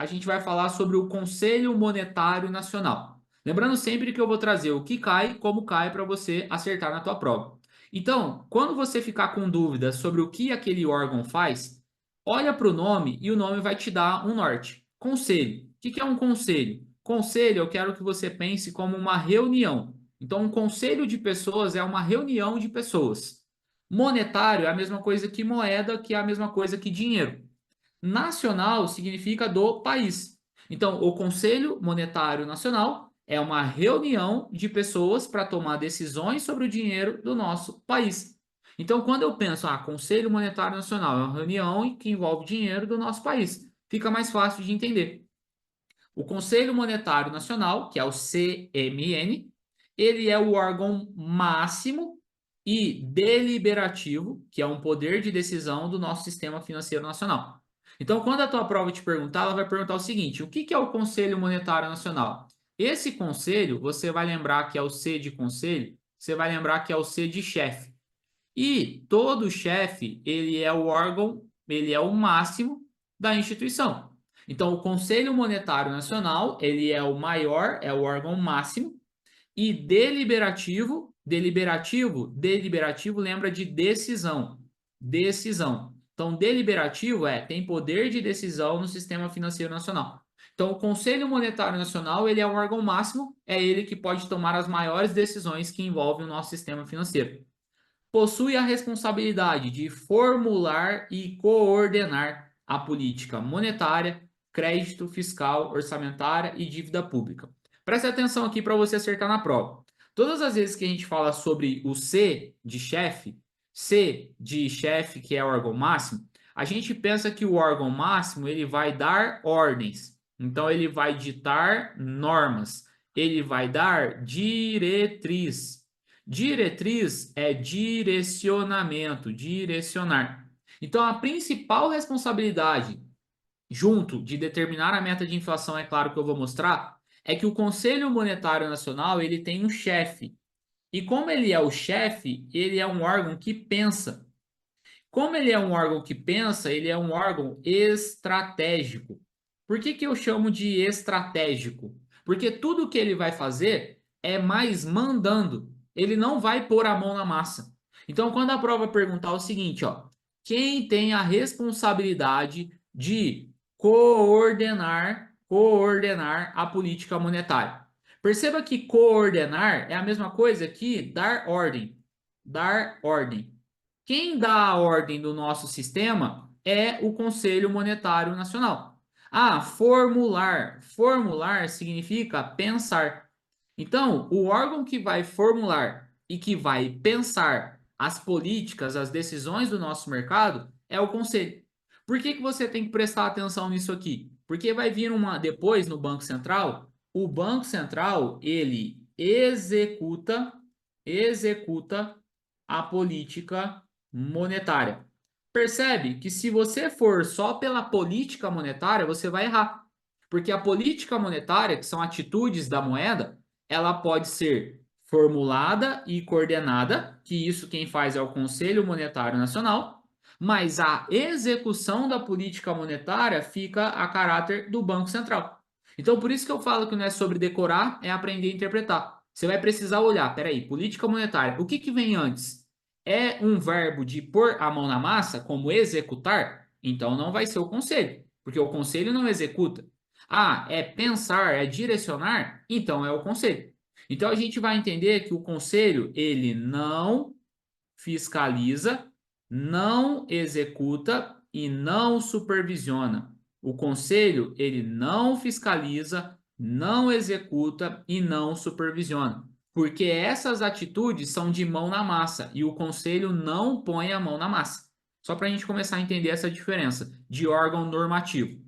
a gente vai falar sobre o Conselho Monetário Nacional. Lembrando sempre que eu vou trazer o que cai, como cai, para você acertar na tua prova. Então, quando você ficar com dúvidas sobre o que aquele órgão faz, olha para o nome e o nome vai te dar um norte. Conselho. O que é um conselho? Conselho, eu quero que você pense como uma reunião. Então, um conselho de pessoas é uma reunião de pessoas. Monetário é a mesma coisa que moeda, que é a mesma coisa que dinheiro. Nacional significa do país. Então, o Conselho Monetário Nacional é uma reunião de pessoas para tomar decisões sobre o dinheiro do nosso país. Então, quando eu penso, Conselho Monetário Nacional é uma reunião que envolve dinheiro do nosso país, fica mais fácil de entender. O Conselho Monetário Nacional, que é o CMN, ele é o órgão máximo e deliberativo, que é um poder de decisão do nosso sistema financeiro nacional. Então, quando a tua prova te perguntar, ela vai perguntar o seguinte: o que é o Conselho Monetário Nacional? Esse conselho, você vai lembrar que é o C de conselho, você vai lembrar que é o C de chefe. E todo chefe, ele é o órgão, ele é o máximo da instituição. Então, o Conselho Monetário Nacional, ele é o maior, é o órgão máximo, e deliberativo lembra de decisão. Decisão. Então, deliberativo tem poder de decisão no sistema financeiro nacional. Então, o Conselho Monetário Nacional, ele é o órgão máximo, é ele que pode tomar as maiores decisões que envolvem o nosso sistema financeiro. Possui a responsabilidade de formular e coordenar a política monetária, crédito fiscal, orçamentária e dívida pública. Preste atenção aqui para você acertar na prova. Todas as vezes que a gente fala sobre o C de chefe, que é o órgão máximo, a gente pensa que o órgão máximo ele vai dar ordens. Então ele vai ditar normas, ele vai dar diretriz. Diretriz é direcionamento, direcionar. Então, a principal responsabilidade, junto de determinar a meta de inflação, é claro que eu vou mostrar, é que o Conselho Monetário Nacional ele tem um chefe. E como ele é o chefe, ele é um órgão que pensa. Como ele é um órgão que pensa, ele é um órgão estratégico. Por que eu chamo de estratégico? Porque tudo que ele vai fazer é mais mandando. Ele não vai pôr a mão na massa. Então, quando a prova perguntar o seguinte, quem tem a responsabilidade de coordenar a política monetária? Perceba que coordenar é a mesma coisa que dar ordem. Dar ordem. Quem dá a ordem do nosso sistema é o Conselho Monetário Nacional. Formular. Formular significa pensar. Então, o órgão que vai formular e que vai pensar as políticas, as decisões do nosso mercado é o Conselho. Por que você tem que prestar atenção nisso aqui? Porque vai vir depois no Banco Central, o Banco Central, ele executa a política monetária. Percebe que se você for só pela política monetária, você vai errar. Porque a política monetária, que são atitudes da moeda, ela pode ser formulada e coordenada, que isso quem faz é o Conselho Monetário Nacional, mas a execução da política monetária fica a caráter do Banco Central. Então, por isso que eu falo que não é sobre decorar, é aprender a interpretar. Você vai precisar olhar, peraí, política monetária, o que vem antes? É um verbo de pôr a mão na massa, como executar? Então não vai ser o conselho, porque o conselho não executa. É pensar, é direcionar? Então é o conselho. Então a gente vai entender que o conselho, ele não fiscaliza, não executa e não supervisiona. O conselho, ele não fiscaliza, não executa e não supervisiona. Porque essas atitudes são de mão na massa e o conselho não põe a mão na massa. Só para a gente começar a entender essa diferença de órgão normativo.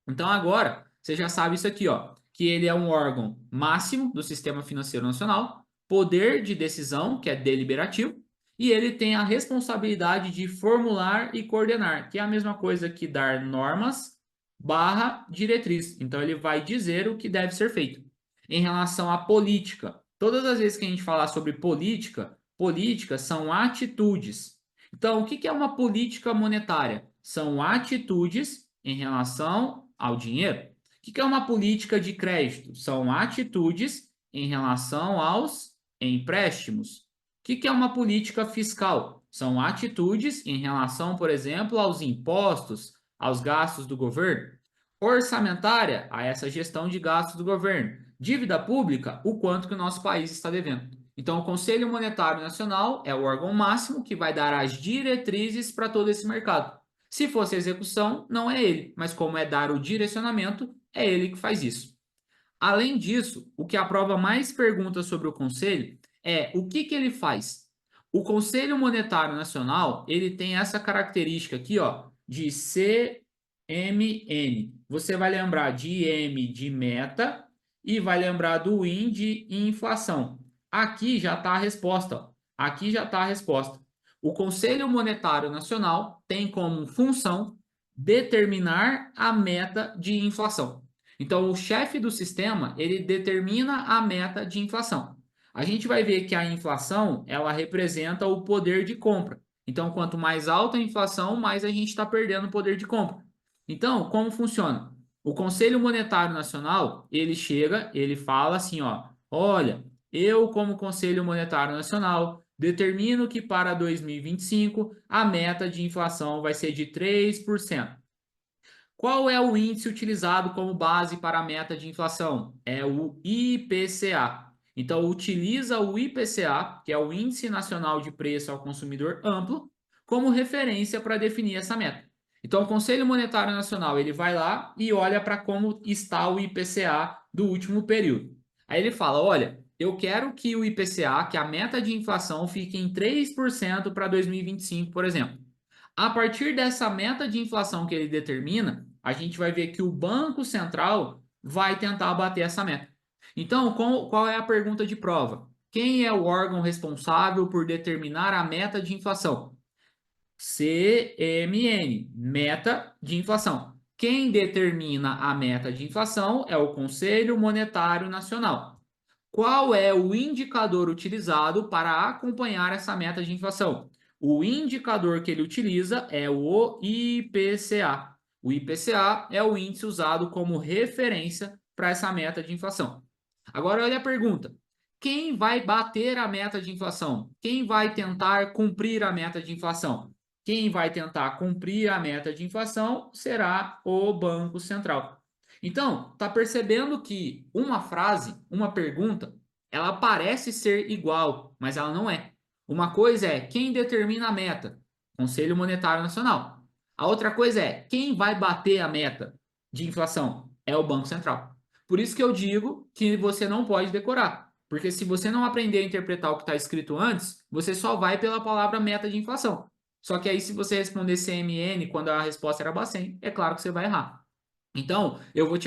Então agora você já sabe isso aqui, que ele é um órgão máximo do Sistema Financeiro Nacional, poder de decisão, que é deliberativo, e ele tem a responsabilidade de formular e coordenar, que é a mesma coisa que dar normas barra diretriz. Então ele vai dizer o que deve ser feito. Em relação à política, todas as vezes que a gente falar sobre política, políticas são atitudes. Então, o que é uma política monetária? São atitudes em relação ao dinheiro. que é uma política de crédito? São atitudes em relação aos empréstimos. O que é uma política fiscal? São atitudes em relação, por exemplo, aos impostos, aos gastos do governo. Orçamentária, a essa gestão de gastos do governo. Dívida pública, o quanto que o nosso país está devendo. Então, o Conselho Monetário Nacional é o órgão máximo que vai dar as diretrizes para todo esse mercado. Se fosse execução, não é ele, mas como é dar o direcionamento, é ele que faz isso. Além disso, o que a prova mais pergunta sobre o Conselho é o que ele faz. O Conselho Monetário Nacional, ele tem essa característica aqui, ó, de CMN. Você vai lembrar de M de meta e vai lembrar do IN de inflação. Aqui já está a resposta, ó. Aqui já está a resposta. O Conselho Monetário Nacional tem como função determinar a meta de inflação. Então, o chefe do sistema, ele determina a meta de inflação. A gente vai ver que a inflação, ela representa o poder de compra. Então, quanto mais alta a inflação, mais a gente está perdendo o poder de compra. Então, como funciona? O Conselho Monetário Nacional, ele chega, ele fala assim, ó, olha, eu como Conselho Monetário Nacional determino que para 2025 a meta de inflação vai ser de 3%. Qual é o índice utilizado como base para a meta de inflação? É o IPCA. Então, utiliza o IPCA, que é o Índice Nacional de Preço ao Consumidor Amplo, como referência para definir essa meta. Então, o Conselho Monetário Nacional ele vai lá e olha para como está o IPCA do último período. Aí ele fala: olha, eu quero que o IPCA, que a meta de inflação, fique em 3% para 2025, por exemplo. A partir dessa meta de inflação que ele determina, a gente vai ver que o Banco Central vai tentar bater essa meta. Então, qual é a pergunta de prova? Quem é o órgão responsável por determinar a meta de inflação? CMN, meta de inflação. Quem determina a meta de inflação é o Conselho Monetário Nacional. Qual é o indicador utilizado para acompanhar essa meta de inflação? O indicador que ele utiliza é o IPCA. O IPCA é o índice usado como referência para essa meta de inflação. Agora, olha a pergunta: quem vai bater a meta de inflação? Quem vai tentar cumprir a meta de inflação? Quem vai tentar cumprir a meta de inflação será o Banco Central. Então, tá percebendo que uma frase, uma pergunta, ela parece ser igual, mas ela não é. Uma coisa é quem determina a meta? Conselho Monetário Nacional. A outra coisa é quem vai bater a meta de inflação? É o Banco Central. Por isso que eu digo que você não pode decorar. Porque se você não aprender a interpretar o que está escrito antes, você só vai pela palavra meta de inflação. Só que aí, se você responder CMN quando a resposta era Bacen, é claro que você vai errar. Então, eu vou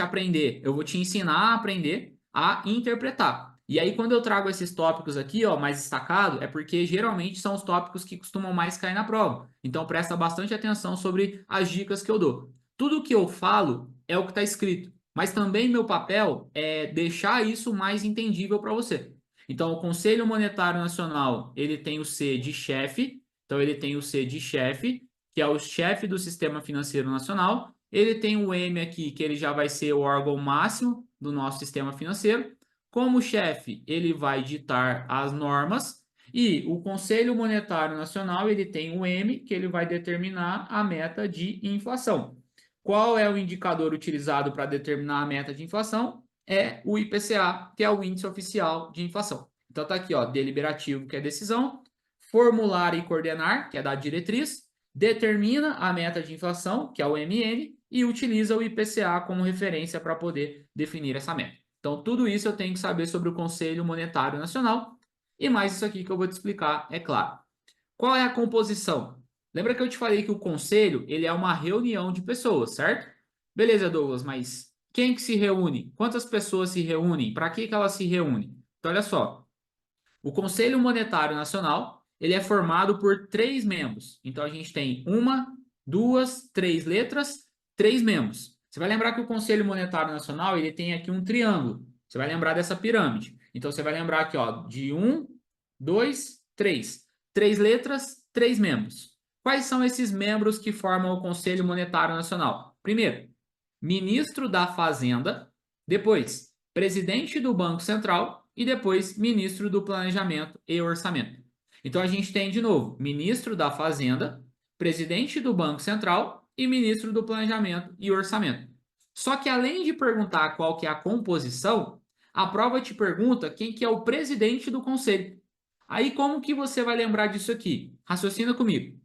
te ensinar a aprender a interpretar. E aí, quando eu trago esses tópicos aqui, ó, mais destacado, é porque geralmente são os tópicos que costumam mais cair na prova. Então, presta bastante atenção sobre as dicas que eu dou. Tudo que eu falo é o que está escrito, mas também meu papel é deixar isso mais entendível para você. Então, o Conselho Monetário Nacional, ele tem o C de chefe, então ele tem o C de chefe, que é o chefe do Sistema Financeiro Nacional. Ele tem o M aqui, que ele já vai ser o órgão máximo do nosso sistema financeiro. Como chefe, ele vai ditar as normas. E o Conselho Monetário Nacional, ele tem o M, que ele vai determinar a meta de inflação. Qual é o indicador utilizado para determinar a meta de inflação? É o IPCA, que é o índice oficial de inflação. Então tá aqui, ó, deliberativo, que é decisão, formular e coordenar, que é dar diretriz, determina a meta de inflação, que é o MN, e utiliza o IPCA como referência para poder definir essa meta. Então, tudo isso eu tenho que saber sobre o Conselho Monetário Nacional, e mais isso aqui que eu vou te explicar, é claro. Qual é a composição? Lembra que eu te falei que o conselho, ele é uma reunião de pessoas, certo? Beleza, Douglas, mas quem que se reúne? Quantas pessoas se reúnem? Para que elas se reúnem? Então, olha só. O Conselho Monetário Nacional, ele é formado por 3 membros. Então, a gente tem uma, duas, 3 letras, 3 membros. Você vai lembrar que o Conselho Monetário Nacional, ele tem aqui um triângulo. Você vai lembrar dessa pirâmide. Então, você vai lembrar aqui, ó, de 1, 2, 3. 3 letras, 3 membros. Quais são esses membros que formam o Conselho Monetário Nacional? Primeiro, ministro da Fazenda, depois presidente do Banco Central e depois ministro do Planejamento e Orçamento. Então a gente tem de novo ministro da Fazenda, presidente do Banco Central e ministro do Planejamento e Orçamento. Só que além de perguntar qual que é a composição, a prova te pergunta quem que é o presidente do conselho. Aí como que você vai lembrar disso aqui? Raciocina comigo.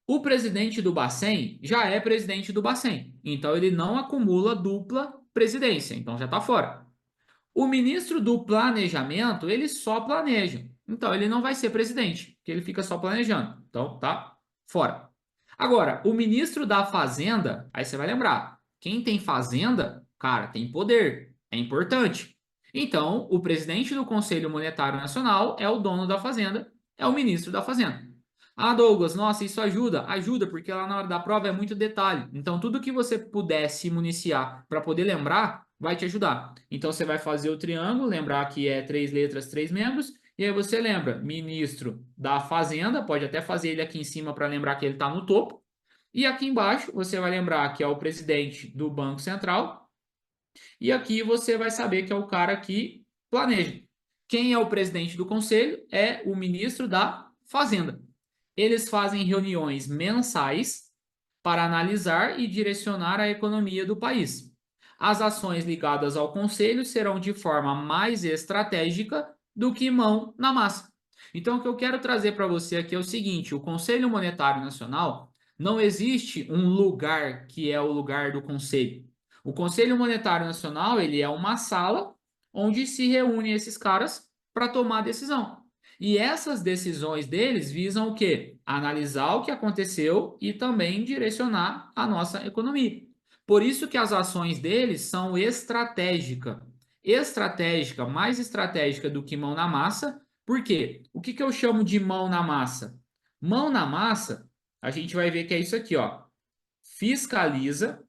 O presidente do Bacen já é presidente do Bacen, então ele não acumula dupla presidência, então já está fora. O ministro do Planejamento, ele só planeja, então ele não vai ser presidente, porque ele fica só planejando, então tá fora. Agora, o ministro da Fazenda, aí você vai lembrar, quem tem fazenda, cara, tem poder, é importante. Então, o presidente do Conselho Monetário Nacional é o dono da fazenda, é o ministro da Fazenda. Ah, Douglas, nossa, isso ajuda? Ajuda, porque lá na hora da prova é muito detalhe. Então, tudo que você puder se municiar para poder lembrar, vai te ajudar. Então, você vai fazer o triângulo, lembrar que é 3 letras, 3 membros, e aí você lembra, ministro da Fazenda, pode até fazer ele aqui em cima para lembrar que ele está no topo. E aqui embaixo, você vai lembrar que é o presidente do Banco Central. E aqui você vai saber que é o cara que planeja. Quem é o presidente do conselho é o ministro da Fazenda. Eles fazem reuniões mensais para analisar e direcionar a economia do país. As ações ligadas ao conselho serão de forma mais estratégica do que mão na massa. Então, o que eu quero trazer para você aqui é o seguinte: o Conselho Monetário Nacional não existe um lugar que é o lugar do conselho. O Conselho Monetário Nacional ele é uma sala onde se reúnem esses caras para tomar decisão. E essas decisões deles visam o quê? Analisar o que aconteceu e também direcionar a nossa economia. Por isso que as ações deles são estratégicas. Estratégica, mais estratégica do que mão na massa. Por quê? O que eu chamo de mão na massa? Mão na massa, a gente vai ver que é isso aqui, ó. Fiscaliza,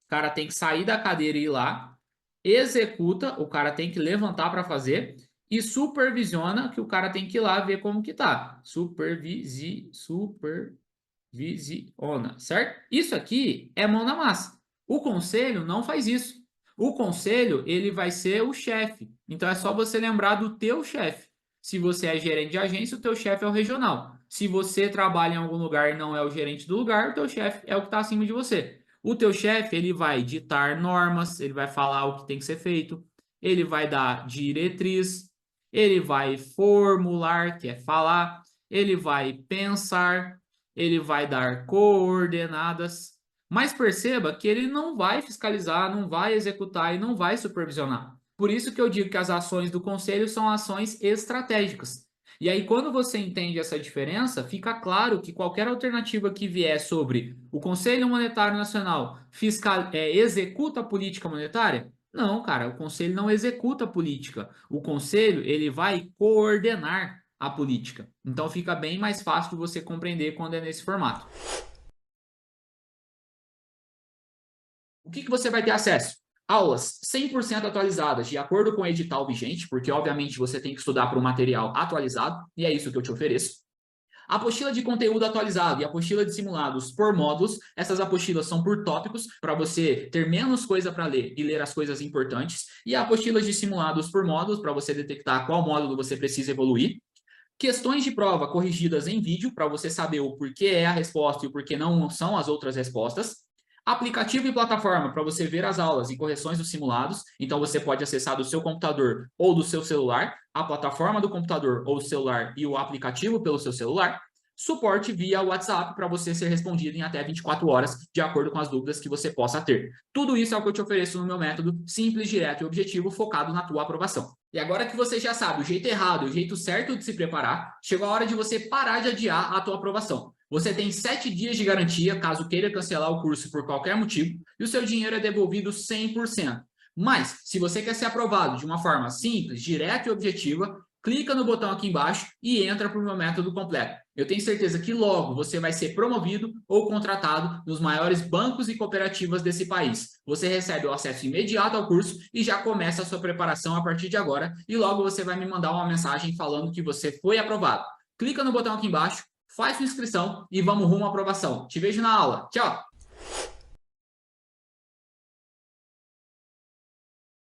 o cara tem que sair da cadeira e ir lá. Executa, o cara tem que levantar para fazer. E supervisiona, que o cara tem que ir lá ver como que tá. Supervisiona, certo? Isso aqui é mão na massa. O conselho não faz isso. O conselho, ele vai ser o chefe. Então é só você lembrar do teu chefe. Se você é gerente de agência, o teu chefe é o regional. Se você trabalha em algum lugar e não é o gerente do lugar, o teu chefe é o que está acima de você. O teu chefe, ele vai ditar normas, ele vai falar o que tem que ser feito, ele vai dar diretriz, ele vai formular, que é falar, ele vai pensar, ele vai dar coordenadas, mas perceba que ele não vai fiscalizar, não vai executar e não vai supervisionar. Por isso que eu digo que as ações do conselho são ações estratégicas. E aí, quando você entende essa diferença, fica claro que qualquer alternativa que vier sobre o Conselho Monetário Nacional executa a política monetária, não, cara, o conselho não executa a política. O conselho, ele vai coordenar a política. Então fica bem mais fácil de você compreender quando é nesse formato. O que você vai ter acesso? Aulas 100% atualizadas, de acordo com o edital vigente, porque obviamente você tem que estudar para um material atualizado, e é isso que eu te ofereço. A apostila de conteúdo atualizado e a apostila de simulados por módulos, essas apostilas são por tópicos, para você ter menos coisa para ler e ler as coisas importantes, e a apostila de simulados por módulos, para você detectar qual módulo você precisa evoluir. Questões de prova corrigidas em vídeo, para você saber o porquê é a resposta e o porquê não são as outras respostas. Aplicativo e plataforma para você ver as aulas e correções dos simulados. Então, você pode acessar do seu computador ou do seu celular, a plataforma do computador ou do celular e o aplicativo pelo seu celular. Suporte via WhatsApp para você ser respondido em até 24 horas, de acordo com as dúvidas que você possa ter. Tudo isso é o que eu te ofereço no meu método simples, direto e objetivo, focado na tua aprovação. E agora que você já sabe o jeito errado e o jeito certo de se preparar, chegou a hora de você parar de adiar a tua aprovação. Você tem 7 dias de garantia, caso queira cancelar o curso por qualquer motivo, e o seu dinheiro é devolvido 100%. Mas, se você quer ser aprovado de uma forma simples, direta e objetiva, clica no botão aqui embaixo e entra para o meu método completo. Eu tenho certeza que logo você vai ser promovido ou contratado nos maiores bancos e cooperativas desse país. Você recebe o acesso imediato ao curso e já começa a sua preparação a partir de agora, e logo você vai me mandar uma mensagem falando que você foi aprovado. Clica no botão aqui embaixo, faz sua inscrição e vamos rumo à aprovação. Te vejo na aula. Tchau!